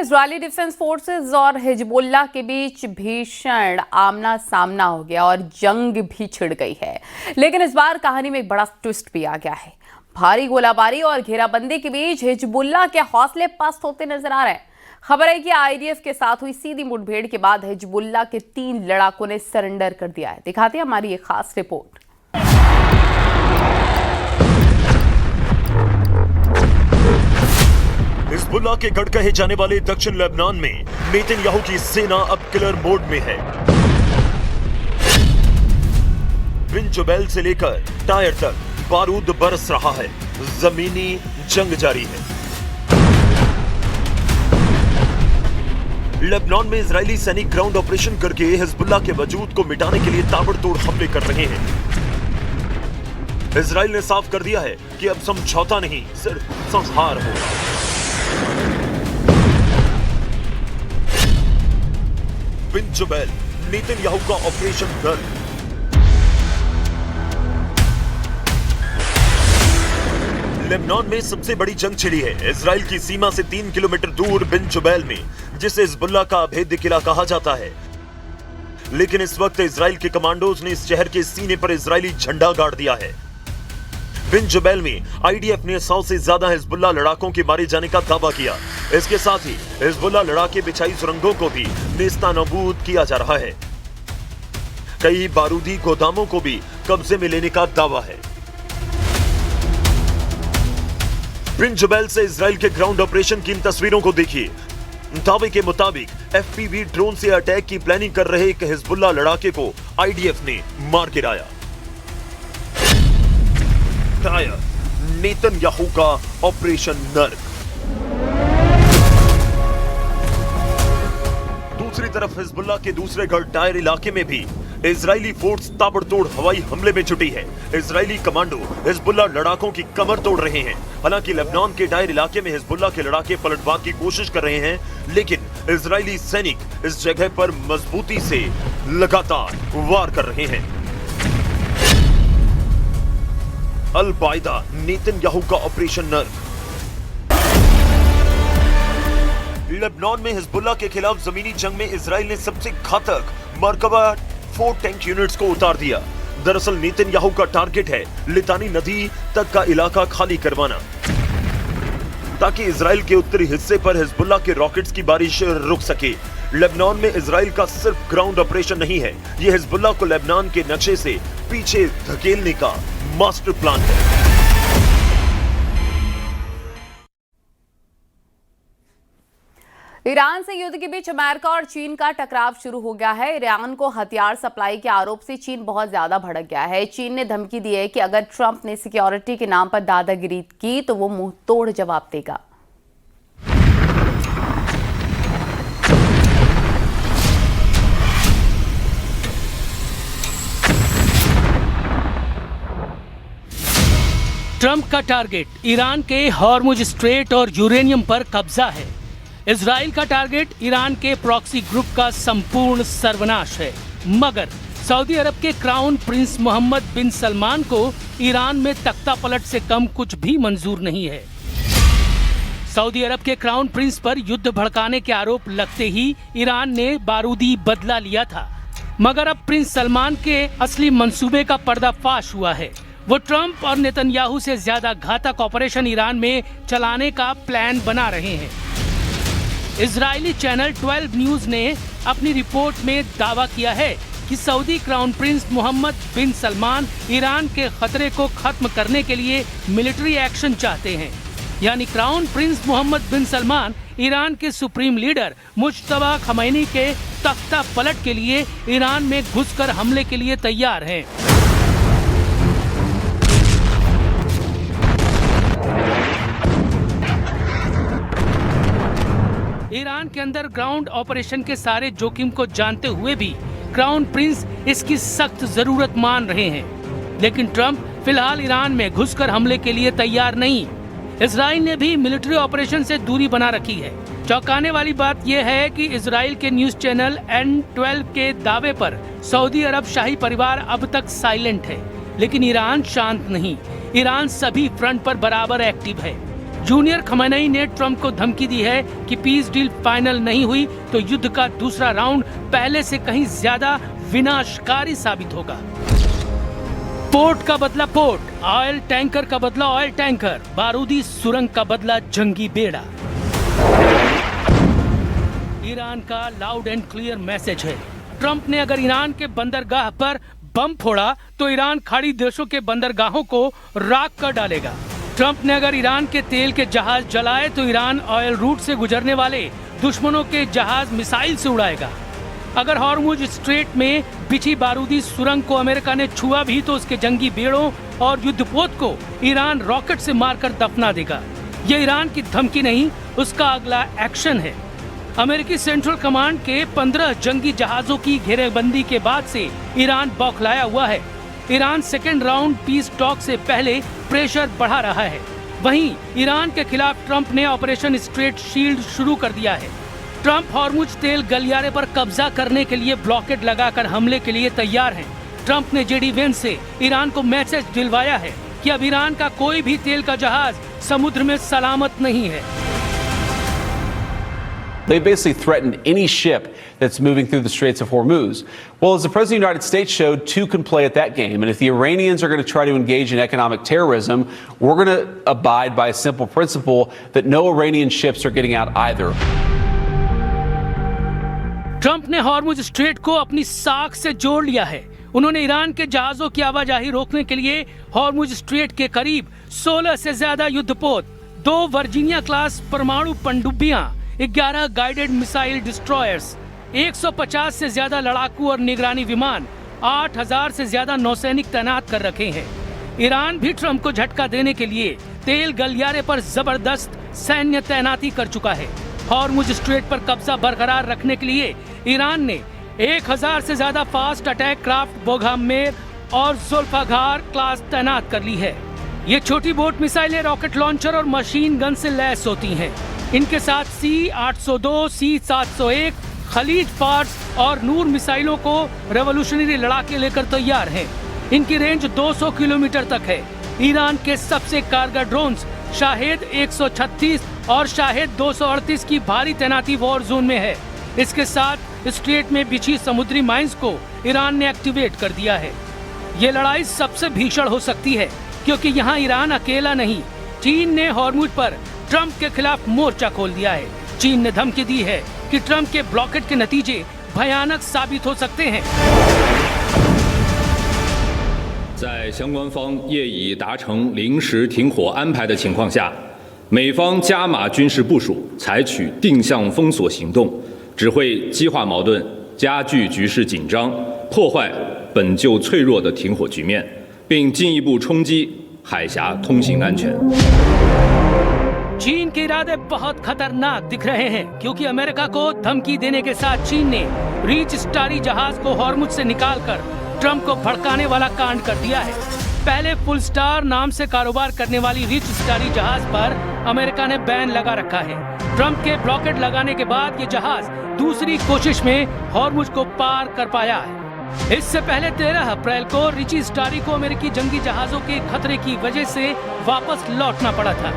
Israeli defence forces और Hezbollah के बीच भीषण आमना सामना हो गया और जंग भी छिड़ गई है। लेकिन इस बार कहानी में एक बड़ा ट्विस्ट भी आ गया है। भारी गोलाबारी और घेराबंदी के बीच हिजबुल्लाह के हौसले पस्त होते नजर आ रहे हैं। खबर है कि आईडीएफ के साथ हुई सीधी मुठभेड़ के बाद हिजबुल्लाह के 3 लड़ाकों ने सरेंडर कर दिया है। दिखाते हैं हमारी ये खास रिपोर्ट। हिजबुल्लाह के गढ़ कहे जाने वाले दक्षिण लेबनान में नेतन्याहू की सेना अब किलर मोड में है। बिन जुबैल से लेकर टायर तक बारूद बरस रहा है। जमीनी जंग जारी है। लेबनान में इजरायली सैनिक ग्राउंड ऑपरेशन करके हिजबुल्लाह के वजूद को मिटाने के लिए ताबड़तोड़ हमले कर रहे हैं। इजराइल ने साफ कर दिया है कि अब समझौता नहीं, सिर्फ संहार होगा। बिन जुबैल, नेतन्याहू का ऑपरेशन नर्क। लेबनान में सबसे बड़ी जंग छिड़ी है इजराइल की सीमा से 3 किलोमीटर दूर बिन जुबैल में, जिसे हिजबुल्लाह का अभेद्य किला कहा जाता है। लेकिन इस वक्त इजराइल के कमांडोज ने इस शहर के सीने पर इजरायली झंडा गाड़ दिया है। बिन जुबैल में आईडीएफ ने 100 से ज्यादा हिजबुल्लाह लड़ाकों के मारे जाने का दावा किया। इसके साथ ही हिजबुल्लाह लड़ाके बिछाई सुरंगों को भी नेस्तनाबूद किया जा रहा है। कई बारूदी गोदामों को भी कब्जे में लेने का दावा है। बिन जुबैल से इजराइल के ग्राउंड ऑपरेशन की इन तस्वीरों को देखिए। दावे के मुताबिक एफपीवी ड्रोन से अटैक की प्लानिंग कर रहे एक हिजबुल्लाह लड़ाके को आईडीएफ ने मार गिराया। टायर, नेतन्याहू का ऑपरेशन नर्क। दूसरी तरफ हिजबुल्लाह के दूसरे गढ़ टायर इलाके में भी इजरायली फोर्स ताबड़तोड़ हवाई हमले में जुटी है। इजरायली कमांडो हिजबुल्लाह लड़ाकों की कमर तोड़ रहे हैं। हालांकि लेबनान के टायर इलाके में हिजबुल्लाह के लड़ाके पलटवार की कोशिश कर रहे हैं, लेकिन इजरायली सैनिक इस जगह पर मजबूती से लगातार वार कर रहे हैं। अल-बायदा, नेतन्याहू का ऑपरेशन नर्क। लेबनान में हिजबुल्लाह के खिलाफ जमीनी जंग में इजराइल ने सबसे घातक मरकबा 4 टैंक यूनिट्स को उतार दिया। दरअसल नेतन्याहू का टारगेट है लितानी नदी तक का इलाका खाली करवाना, ताकि इजराइल के उत्तरी हिस्से पर हिजबुल्लाह के रॉकेट्स की बारिश रुक सके। लेबनान में इजराइल का सिर्फ ग्राउंड ऑपरेशन नहीं है, यह हिजबुल्लाह को लेबनान के नक्शे से पीछे धकेलने का मास्टर प्लान है। ईरान से युद्ध के बीच अमेरिका और चीन का टकराव शुरू हो गया है। ईरान को हथियार सप्लाई के आरोप से चीन बहुत ज्यादा भड़क गया है। चीन ने धमकी दी है कि अगर ट्रंप ने सिक्योरिटी के नाम पर दादागिरी की तो वो मुंह तोड़ जवाब देगा। ट्रंप का टारगेट ईरान के हॉर्मुज स्ट्रेट और यूरेनियम पर कब्जा है। इजराइल का टारगेट ईरान के प्रॉक्सी ग्रुप का संपूर्ण सर्वनाश है। मगर सऊदी अरब के क्राउन प्रिंस मोहम्मद बिन सलमान को ईरान में तख्ता पलट से कम कुछ भी मंजूर नहीं है। सऊदी अरब के क्राउन प्रिंस पर युद्ध भड़काने के आरोप लगते ही ईरान ने बारूदी बदला लिया था। मगर अब प्रिंस सलमान के असली मंसूबे का पर्दाफाश हुआ है। वो ट्रंप और नेतन्याहू से ज्यादा घातक ऑपरेशन ईरान में चलाने का प्लान बना रहे हैं। इजरायली चैनल 12 न्यूज ने अपनी रिपोर्ट में दावा किया है कि सऊदी क्राउन प्रिंस मोहम्मद बिन सलमान ईरान के खतरे को खत्म करने के लिए मिलिट्री एक्शन चाहते हैं। यानी क्राउन प्रिंस मोहम्मद बिन सलमान ईरान के सुप्रीम लीडर मुज्तबा खमैनी के तख्ता पलट के लिए ईरान में घुसकर हमले के लिए तैयार हैं। ईरान के अंदर ग्राउंड ऑपरेशन के सारे जोखिम को जानते हुए भी क्राउन प्रिंस इसकी सख्त जरूरत मान रहे हैं। लेकिन ट्रंप फिलहाल ईरान में घुसकर हमले के लिए तैयार नहीं। इजराइल ने भी मिलिट्री ऑपरेशन से दूरी बना रखी है। चौंकाने वाली बात यह है कि इजराइल के न्यूज चैनल N12 के दावे पर सऊदी अरब शाही परिवार अब तक साइलेंट है, लेकिन ईरान शांत नहीं। ईरान सभी फ्रंट पर बराबर एक्टिव है। जूनियर खमेनेई ने ट्रंप को धमकी दी है कि पीस डील फाइनल नहीं हुई तो युद्ध का दूसरा राउंड पहले से कहीं ज्यादा विनाशकारी साबित होगा। पोर्ट का बदला पोर्ट, ऑयल टैंकर का बदला ऑयल टैंकर, बारूदी सुरंग का बदला जंगी बेड़ा। ईरान का लाउड एंड क्लियर मैसेज है, ट्रंप ने अगर ईरान के बंदरगाह पर बम फोड़ा तो ईरान खाड़ी देशों के बंदरगाहों को राख कर डालेगा। ट्रंप ने अगर ईरान के तेल के जहाज जलाए तो ईरान ऑयल रूट से गुजरने वाले दुश्मनों के जहाज मिसाइल से उड़ाएगा। अगर हॉर्मुज स्ट्रेट में बिछी बारूदी सुरंग को अमेरिका ने छुआ भी तो उसके जंगी बेड़ों और युद्धपोत को ईरान रॉकेट से मारकर दफना देगा। यह ईरान की धमकी नहीं, उसका अगला एक्शन है। अमेरिकी सेंट्रल कमांड के 15 जंगी जहाजों की घेरेबंदी के बाद से ईरान बौखलाया हुआ है। Iran second round piece talk से पहले प्रेशर बढ़ा रहा है। वहीं ईरान के खिलाफ ट्रंप ने ऑपरेशन स्ट्रेट शील्ड शुरू कर दिया है। ट्रंप हॉर्मुज तेल गलियारे पर कब्जा करने के लिए ब्लॉकेड लगाकर हमले के लिए तैयार हैं। ट्रंप ने जेडी वेंस से ईरान को मैसेज दिलवाया है कि अब ईरान का कोई भी तेल का जहाज समुद्र में सलामत नहीं है। They basically threatened any ship that's moving through the Straits of Hormuz. Well, as the President of the United States showed, two can play at that game. And if the Iranians are going to try to engage in economic terrorism, we're going to abide by a simple principle that no Iranian ships are getting out either. Trump ने Hormuz strait को अपनी साख से जोड़ लिया है। उन्होंने Iran के जहाजों की आवाजाही रोकने के लिए हॉर्मुज स्ट्रेट के करीब 16 से ज्यादा युद्धपोत, 2 वर्जीनिया क्लास परमाणु पनडुब्बियां, 11 गाइडेड मिसाइल डिस्ट्रॉयर्स, 150 से ज्यादा लड़ाकू और निगरानी विमान, 8000 से ज्यादा नौसैनिक तैनात कर रखे हैं। ईरान भी ट्रंप को झटका देने के लिए तेल गलियारे पर जबरदस्त सैन्य तैनाती कर चुका है। हॉर्मुज स्ट्रेट पर कब्जा बरकरार रखने के लिए ईरान ने 1000 से ज्यादा फास्ट अटैक क्राफ्ट बोगहमेर और जुल्फाकार क्लास तैनात कर ली है। ये छोटी बोट मिसाइलें रॉकेट लॉन्चर और मशीन गन से लैस होती हैं। इनके साथ C-802, C-701, खलीज फार्स और नूर मिसाइलों को रेवोल्यूशनरी लड़ाके लेकर तैयार हैं। इनकी रेंज 200 किलोमीटर तक है। ईरान के सबसे कारगर ड्रोन्स शाहेद 136 और शाहेद 238 की भारी तैनाती वॉर जोन में है। इसके साथ स्ट्रेट में बिछी समुद्री माइंस को ईरान ने एक्टिवेट कर दिया है। ये लड़ाई सबसे भीषण हो सकती है क्योंकि यहाँ ईरान अकेला नहीं, चीन ने हॉर्मुज पर ट्रंप के खिलाफ मोर्चा खोल दिया है। चीन ने धमकी दी है कि ट्रंप के ब्लॉकेट के नतीजे भयानक साबित हो सकते हैं। 在相关方业已达成临时停火安排的情况下，美方加码军事部署，采取定向封锁行动，只会激化矛盾，加剧局势紧张，破坏本就脆弱的停火局面，并进一步冲击海峡通行安全。 चीन के इरादे बहुत खतरनाक दिख रहे हैं क्योंकि अमेरिका को धमकी देने के साथ चीन ने रीच स्टारी जहाज को हॉर्मुज से निकालकर ट्रंप को भड़काने वाला कांड कर दिया है। पहले फुल स्टार नाम से कारोबार करने वाली रीच स्टारी जहाज पर अमेरिका ने बैन लगा रखा है। ट्रंप के ब्लॉकेट लगाने के बाद ये जहाज दूसरी कोशिश में हॉर्मुज को पार कर पाया है। इससे पहले 13 अप्रैल को रिची स्टारी को अमेरिकी जंगी जहाजों के खतरे की वजह से वापस लौटना पड़ा था।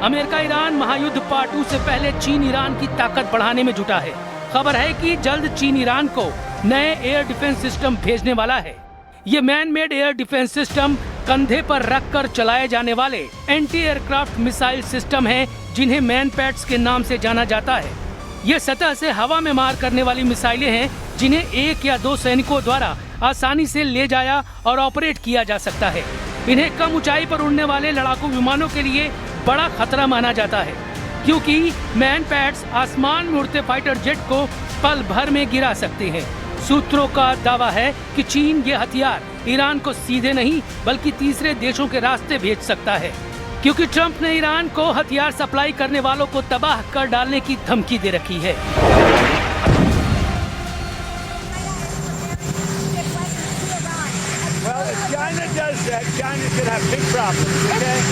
अमेरिका ईरान महायुद्ध पार्ट 2 से पहले चीन ईरान की ताकत बढ़ाने में जुटा है। खबर है कि जल्द चीन ईरान को नए एयर डिफेंस सिस्टम भेजने वाला है। ये man made air defence system कंधे पर रखकर चलाए जाने वाले एंटी एयरक्राफ्ट मिसाइल सिस्टम हैं, जिन्हें मैन पैड्स के नाम से जाना जाता है। ये सतह से हवा में मार करने वाली मिसाइलें हैं, जिन्हें 1 या 2 सैनिकों द्वारा आसानी से ले जाया और ऑपरेट किया जा सकता है। इन्हें कम ऊंचाई पर उड़ने वाले लड़ाकू विमानों के लिए बड़ा खतरा माना जाता है क्योंकि मैन पैड्स आसमान में उड़ते फाइटर जेट को पल भर में गिरा सकते हैं। सूत्रों का दावा है कि चीन ये हथियार ईरान को सीधे नहीं बल्कि तीसरे देशों के रास्ते भेज सकता है क्योंकि ट्रंप ने ईरान को हथियार सप्लाई करने वालों को तबाह कर डालने की धमकी दे रखी है। Well, if China does that, China's going to have big problems, okay?